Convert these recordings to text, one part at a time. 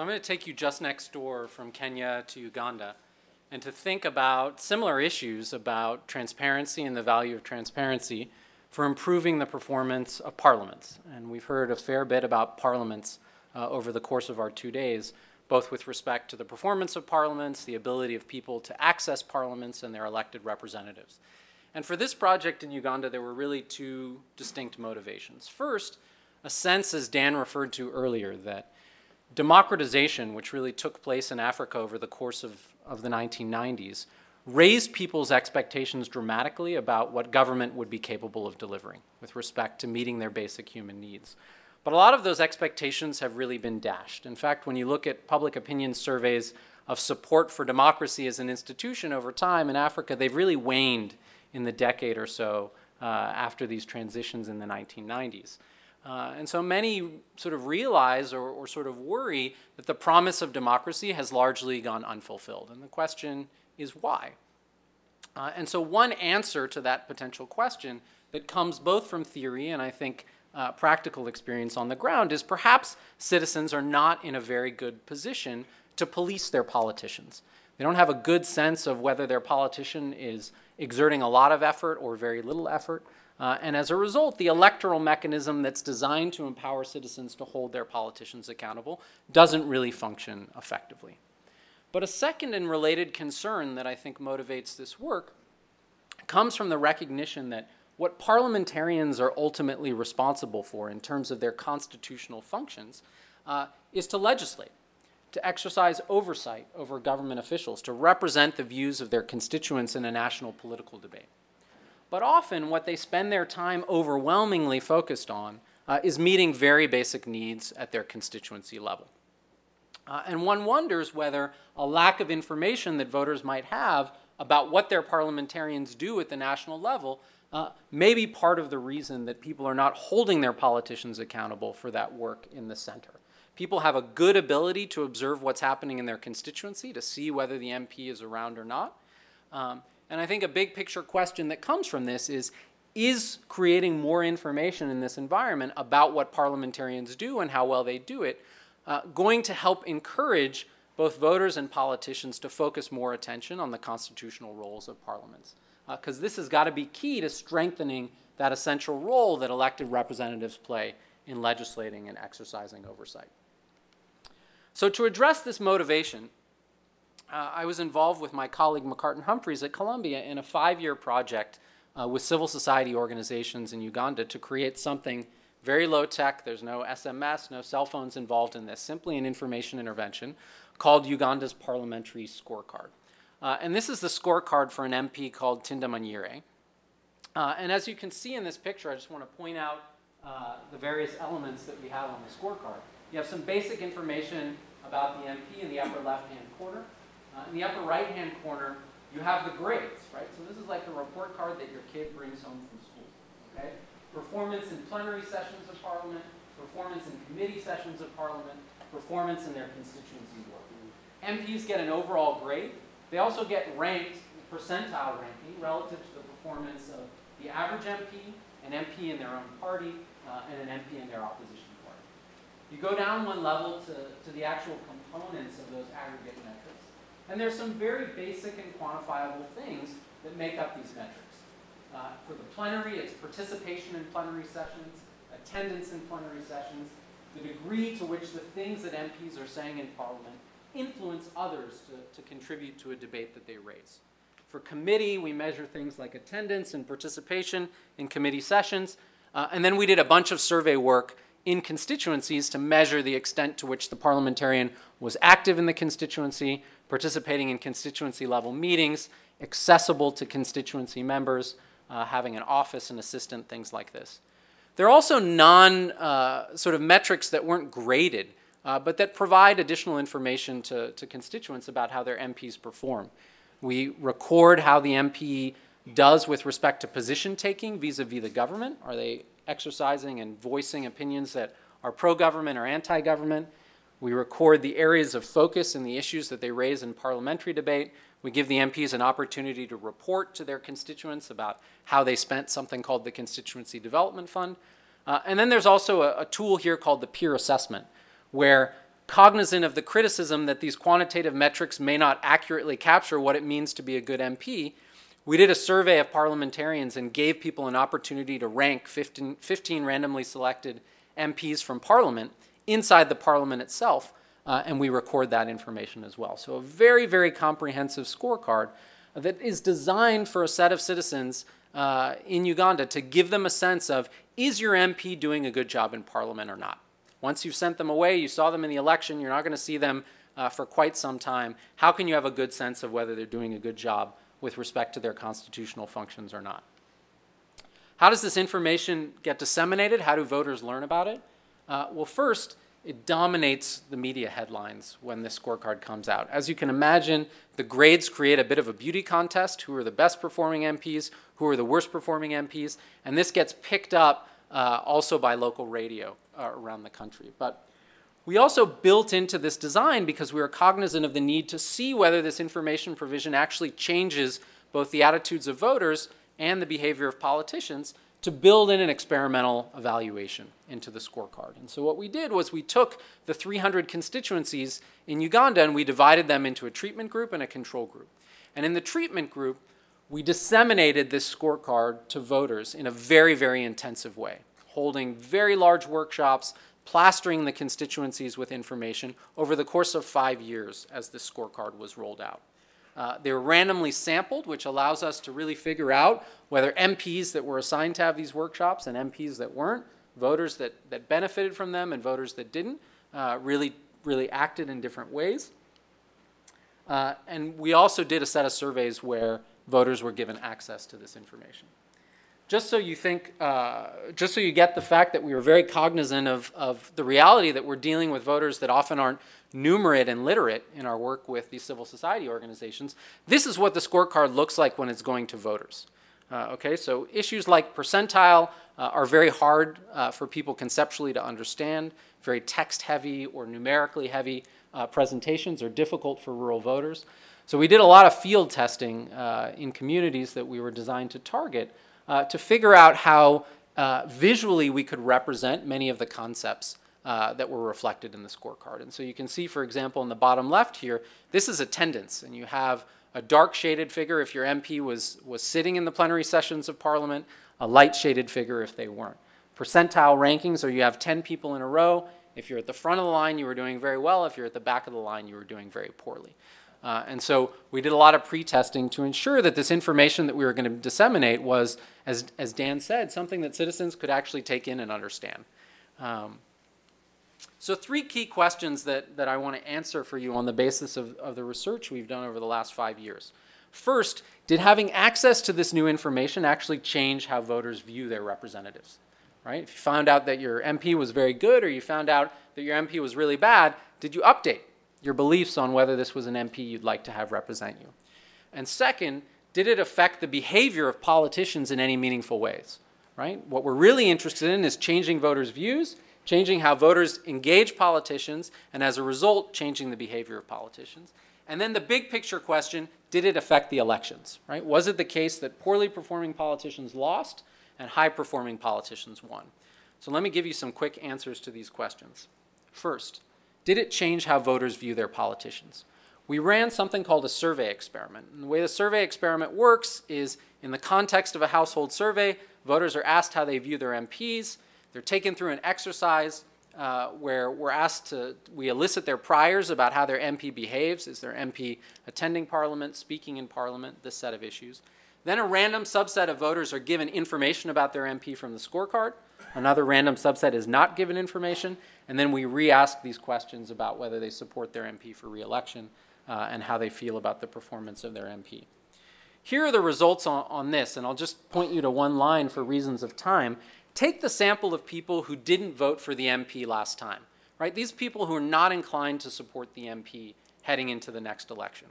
So I'm going to take you just next door from Kenya to Uganda and to think about similar issues about transparency and the value of transparency for improving the performance of parliaments. And we've heard a fair bit about parliaments over the course of our 2 days, both with respect to the performance of parliaments, the ability of people to access parliaments and their elected representatives. And for this project in Uganda, there were really two distinct motivations. First, a sense, as Dan referred to earlier, that democratization, which really took place in Africa over the course of the 1990s, raised people's expectations dramatically about what government would be capable of delivering with respect to meeting their basic human needs. But a lot of those expectations have really been dashed. In fact, when you look at public opinion surveys of support for democracy as an institution over time in Africa, they've really waned in the decade or so after these transitions in the 1990s. And so many sort of realize or sort of worry that the promise of democracy has largely gone unfulfilled. And the question is why? And so one answer to that potential question that comes both from theory and I think practical experience on the ground is perhaps citizens are not in a very good position to police their politicians. They don't have a good sense of whether their politician is exerting a lot of effort or very little effort. And as a result, the electoral mechanism that's designed to empower citizens to hold their politicians accountable doesn't really function effectively. But a second and related concern that I think motivates this work comes from the recognition that what parliamentarians are ultimately responsible for in terms of their constitutional functions is to legislate, to exercise oversight over government officials, to represent the views of their constituents in a national political debate. But often what they spend their time overwhelmingly focused on is meeting very basic needs at their constituency level. And one wonders whether a lack of information that voters might have about what their parliamentarians do at the national level may be part of the reason that people are not holding their politicians accountable for that work in the center. People have a good ability to observe what's happening in their constituency, to see whether the MP is around or not. And I think a big picture question that comes from this is creating more information in this environment about what parliamentarians do and how well they do it going to help encourage both voters and politicians to focus more attention on the constitutional roles of parliaments? Because this has got to be key to strengthening that essential role that elected representatives play in legislating and exercising oversight. So to address this motivation, I was involved with my colleague McCartan Humphreys at Columbia in a 5-year project with civil society organizations in Uganda to create something very low tech. There's no SMS, no cell phones involved in this, simply an information intervention called Uganda's Parliamentary Scorecard. And this is the scorecard for an MP called Tinda Manyire. And as you can see in this picture, I just want to point out the various elements that we have on the scorecard. You have some basic information about the MP in the upper left-hand corner. In the upper right-hand corner, you have the grades, right? So this is like the report card that your kid brings home from school, okay? Performance in plenary sessions of Parliament, performance in committee sessions of Parliament, performance in their constituency work. MPs get an overall grade. They also get ranked, percentile ranking, relative to the performance of the average MP, an MP in their own party, and an MP in their opposition party. You go down one level to the actual components of those aggregate metrics. And there's some very basic and quantifiable things that make up these metrics. For the plenary, it's participation in plenary sessions, attendance in plenary sessions, the degree to which the things that MPs are saying in Parliament influence others to contribute to a debate that they raise. For committee, we measure things like attendance and participation in committee sessions. And then we did a bunch of survey work in constituencies to measure the extent to which the parliamentarian was active in the constituency, participating in constituency level meetings, accessible to constituency members, having an office, an assistant, things like this. There are also sort of metrics that weren't graded, but that provide additional information to constituents about how their MPs perform. We record how the MP does with respect to position taking vis-a-vis the government. Are they exercising and voicing opinions that are pro-government or anti-government? We record the areas of focus and the issues that they raise in parliamentary debate. We give the MPs an opportunity to report to their constituents about how they spent something called the Constituency Development Fund. And then there's also a tool here called the peer assessment, where cognizant of the criticism that these quantitative metrics may not accurately capture what it means to be a good MP, we did a survey of parliamentarians and gave people an opportunity to rank 15 randomly selected MPs from Parliament inside the Parliament itself, and we record that information as well. So a very, very comprehensive scorecard that is designed for a set of citizens in Uganda to give them a sense of, is your MP doing a good job in Parliament or not? Once you've sent them away, you saw them in the election, you're not going to see them for quite some time. How can you have a good sense of whether they're doing a good job with respect to their constitutional functions or not? How does this information get disseminated? How do voters learn about it? Well, first, it dominates the media headlines when this scorecard comes out. As you can imagine, the grades create a bit of a beauty contest. Who are the best performing MPs? Who are the worst performing MPs? And this gets picked up also by local radio around the country. But we also built into this design, because we were cognizant of the need to see whether this information provision actually changes both the attitudes of voters and the behavior of politicians, to build in an experimental evaluation into the scorecard. And so what we did was we took the 300 constituencies in Uganda and we divided them into a treatment group and a control group. And in the treatment group, we disseminated this scorecard to voters in a very, very intensive way, holding very large workshops, plastering the constituencies with information over the course of 5 years as this scorecard was rolled out. They were randomly sampled, which allows us to really figure out whether MPs that were assigned to have these workshops and MPs that weren't, voters that benefited from them and voters that didn't, really acted in different ways. And we also did a set of surveys where voters were given access to this information. Just so you think, just so you get the fact that we were very cognizant of the reality that we're dealing with voters that often aren't numerate and literate in our work with these civil society organizations, this is what the scorecard looks like when it's going to voters. Okay, so issues like percentile are very hard for people conceptually to understand. Very text-heavy or numerically heavy presentations are difficult for rural voters. So we did a lot of field testing in communities that we were designed to target to figure out how visually we could represent many of the concepts that were reflected in the scorecard. And so you can see, for example, in the bottom left here, this is attendance, and you have a dark shaded figure if your MP was sitting in the plenary sessions of Parliament, a light shaded figure if they weren't. Percentile rankings, or you have 10 people in a row. If you're at the front of the line, you were doing very well. If you're at the back of the line, you were doing very poorly. And so we did a lot of pre-testing to ensure that this information that we were going to disseminate was, as Dan said, something that citizens could actually take in and understand. So 3 key questions that I want to answer for you on the basis of the research we've done over the last 5 years. First, did having access to this new information actually change how voters view their representatives? Right? If you found out that your MP was very good or you found out that your MP was really bad, did you update your beliefs on whether this was an MP you'd like to have represent you? And second, did it affect the behavior of politicians in any meaningful ways? Right? What we're really interested in is changing voters' views, changing how voters engage politicians, and as a result, changing the behavior of politicians. And then the big picture question, did it affect the elections? Right? Was it the case that poorly performing politicians lost and high-performing politicians won? So let me give you some quick answers to these questions. First, did it change how voters view their politicians? We ran something called a survey experiment. And the way the survey experiment works is, in the context of a household survey, voters are asked how they view their MPs. They're taken through an exercise where we elicit their priors about how their MP behaves. Is their MP attending Parliament, speaking in Parliament, this set of issues. Then a random subset of voters are given information about their MP from the scorecard. Another random subset is not given information. And then we re-ask these questions about whether they support their MP for re-election and how they feel about the performance of their MP. Here are the results on this, and I'll just point you to one line for reasons of time. Take the sample of people who didn't vote for the MP last time. Right? These people who are not inclined to support the MP heading into the next election.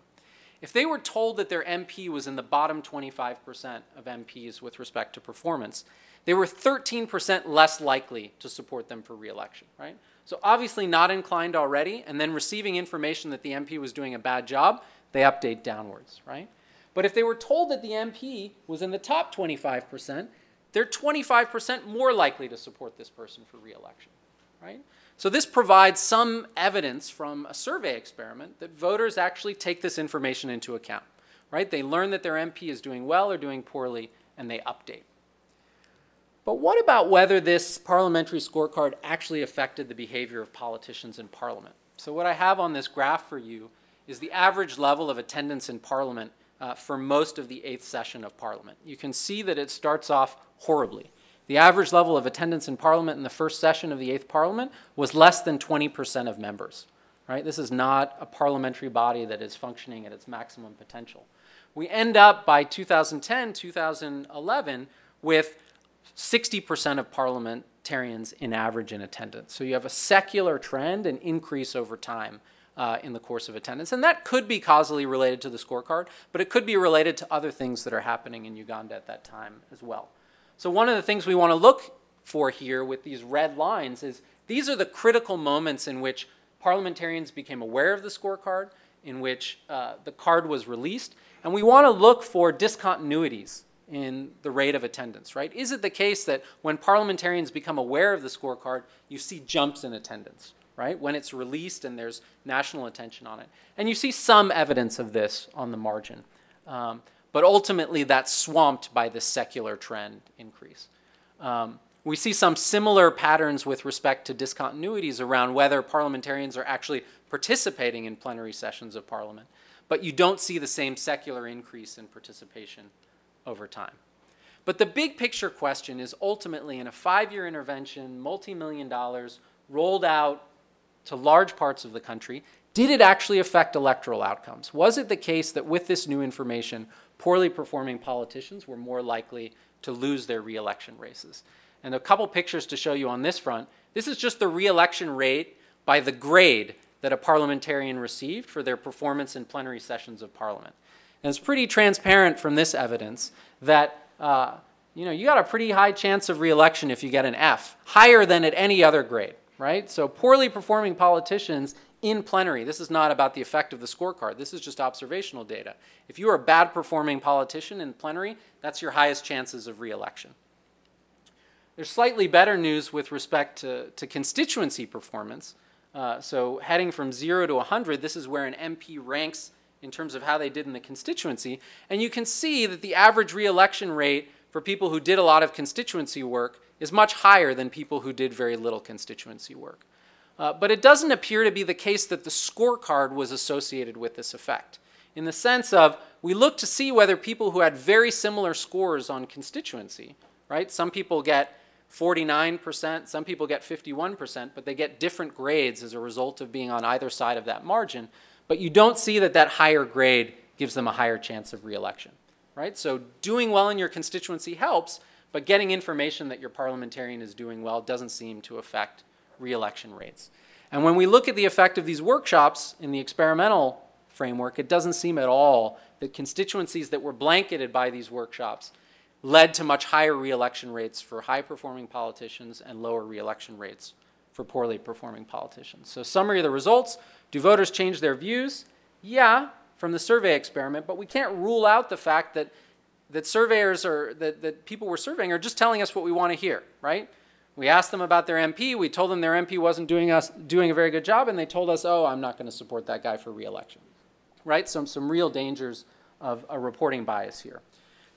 If they were told that their MP was in the bottom 25% of MPs with respect to performance, they were 13% less likely to support them for re-election, right? So obviously not inclined already, and then receiving information that the MP was doing a bad job, they update downwards, right? But if they were told that the MP was in the top 25%, they're 25% more likely to support this person for re-election, right? So this provides some evidence from a survey experiment that voters actually take this information into account, right? They learn that their MP is doing well or doing poorly, and they update. But what about whether this parliamentary scorecard actually affected the behavior of politicians in Parliament? So what I have on this graph for you is the average level of attendance in Parliament for most of the 8th session of Parliament. You can see that it starts off horribly. The average level of attendance in Parliament in the first session of the 8th Parliament was less than 20% of members. Right? This is not a parliamentary body that is functioning at its maximum potential. We end up by 2010, 2011 with 60% of parliamentarians in average in attendance. So you have a secular trend, an increase over time in the course of attendance. And that could be causally related to the scorecard, but it could be related to other things that are happening in Uganda at that time as well. So one of the things we want to look for here with these red lines is these are the critical moments in which parliamentarians became aware of the scorecard, in which the card was released, and we want to look for discontinuities in the rate of attendance, right? Is it the case that when parliamentarians become aware of the scorecard, you see jumps in attendance, right? When it's released and there's national attention on it. And you see some evidence of this on the margin. But ultimately, that's swamped by this secular trend increase. We see some similar patterns with respect to discontinuities around whether parliamentarians are actually participating in plenary sessions of Parliament. But you don't see the same secular increase in participation over time. But the big picture question is ultimately in a 5-year intervention, multi-million dollars, rolled out to large parts of the country, did it actually affect electoral outcomes? Was it the case that with this new information, poorly performing politicians were more likely to lose their re-election races? And a couple pictures to show you on this front. This is just the re-election rate by the grade that a parliamentarian received for their performance in plenary sessions of Parliament. And it's pretty transparent from this evidence that you got a pretty high chance of re-election if you get an F, higher than at any other grade, right? So poorly performing politicians in plenary, this is not about the effect of the scorecard, this is just observational data. If you are a bad performing politician in plenary, that's your highest chances of re-election. There's slightly better news with respect to constituency performance. So heading from 0 to 100, this is where an MP ranks in terms of how they did in the constituency. And you can see that the average re-election rate for people who did a lot of constituency work is much higher than people who did very little constituency work. But it doesn't appear to be the case that the scorecard was associated with this effect, in the sense of we look to see whether people who had very similar scores on constituency, right? Some people get 49%, some people get 51%, but they get different grades as a result of being on either side of that margin. But you don't see that that higher grade gives them a higher chance of re-election, right? So doing well in your constituency helps, but getting information that your parliamentarian is doing well doesn't seem to affect re-election rates. And when we look at the effect of these workshops in the experimental framework, it doesn't seem at all that constituencies that were blanketed by these workshops led to much higher re-election rates for high-performing politicians and lower re-election rates for poorly performing politicians. So summary of the results, do voters change their views? Yeah, from the survey experiment, but we can't rule out the fact that surveyors or that people we're surveying are just telling us what we want to hear, right? We asked them about their MP, we told them their MP wasn't doing a very good job, and they told us, oh, I'm not going to support that guy for re-election, right? Some real dangers of a reporting bias here.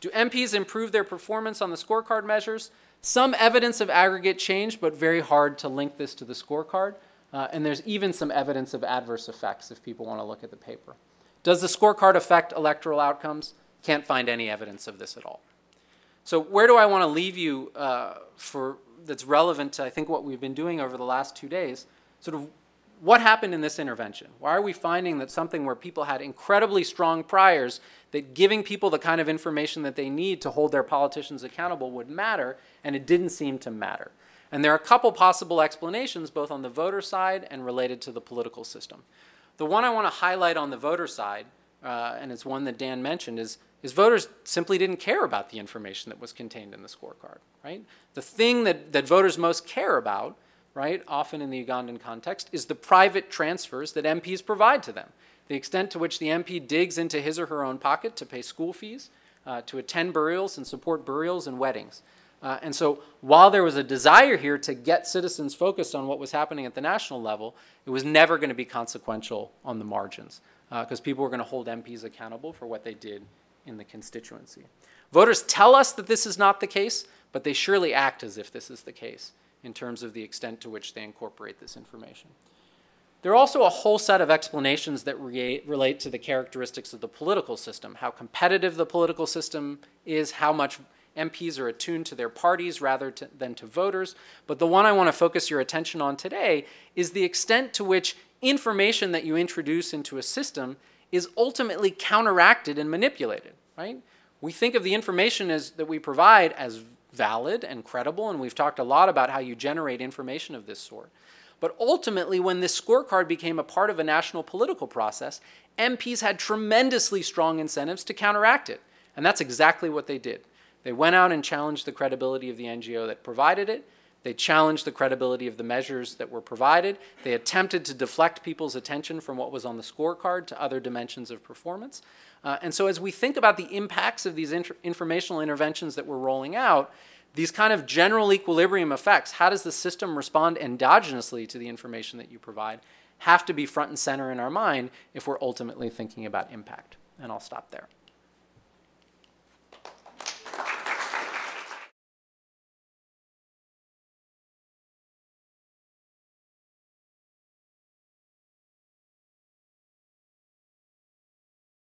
Do MPs improve their performance on the scorecard measures? Some evidence of aggregate change, but very hard to link this to the scorecard. And there's even some evidence of adverse effects if people want to look at the paper. Does the scorecard affect electoral outcomes? Can't find any evidence of this at all. So where do I want to leave you that's relevant to, I think, what we've been doing over the last 2 days? Sort of what happened in this intervention? Why are we finding that something where people had incredibly strong priors, that giving people the kind of information that they need to hold their politicians accountable would matter, and it didn't seem to matter? And there are a couple possible explanations, both on the voter side and related to the political system. The one I want to highlight on the voter side, and it's one that Dan mentioned, is voters simply didn't care about the information that was contained in the scorecard, right? The thing that voters most care about, right, often in the Ugandan context, is the private transfers that MPs provide to them. The extent to which the MP digs into his or her own pocket to pay school fees, to attend burials and support burials and weddings. And so while there was a desire here to get citizens focused on what was happening at the national level, it was never going to be consequential on the margins because people were going to hold MPs accountable for what they did in the constituency. Voters tell us that this is not the case, but they surely act as if this is the case in terms of the extent to which they incorporate this information. There are also a whole set of explanations that relate to the characteristics of the political system, how competitive the political system is, how much MPs are attuned to their parties rather than to voters. But the one I want to focus your attention on today is the extent to which information that you introduce into a system is ultimately counteracted and manipulated, right? We think of the information that we provide as valid and credible, and we've talked a lot about how you generate information of this sort. But ultimately, when this scorecard became a part of a national political process, MPs had tremendously strong incentives to counteract it. And that's exactly what they did. They went out and challenged the credibility of the NGO that provided it. They challenged the credibility of the measures that were provided. They attempted to deflect people's attention from what was on the scorecard to other dimensions of performance. And so as we think about the impacts of these informational interventions that we're rolling out, these kind of general equilibrium effects, how does the system respond endogenously to the information that you provide, have to be front and center in our mind if we're ultimately thinking about impact. And I'll stop there.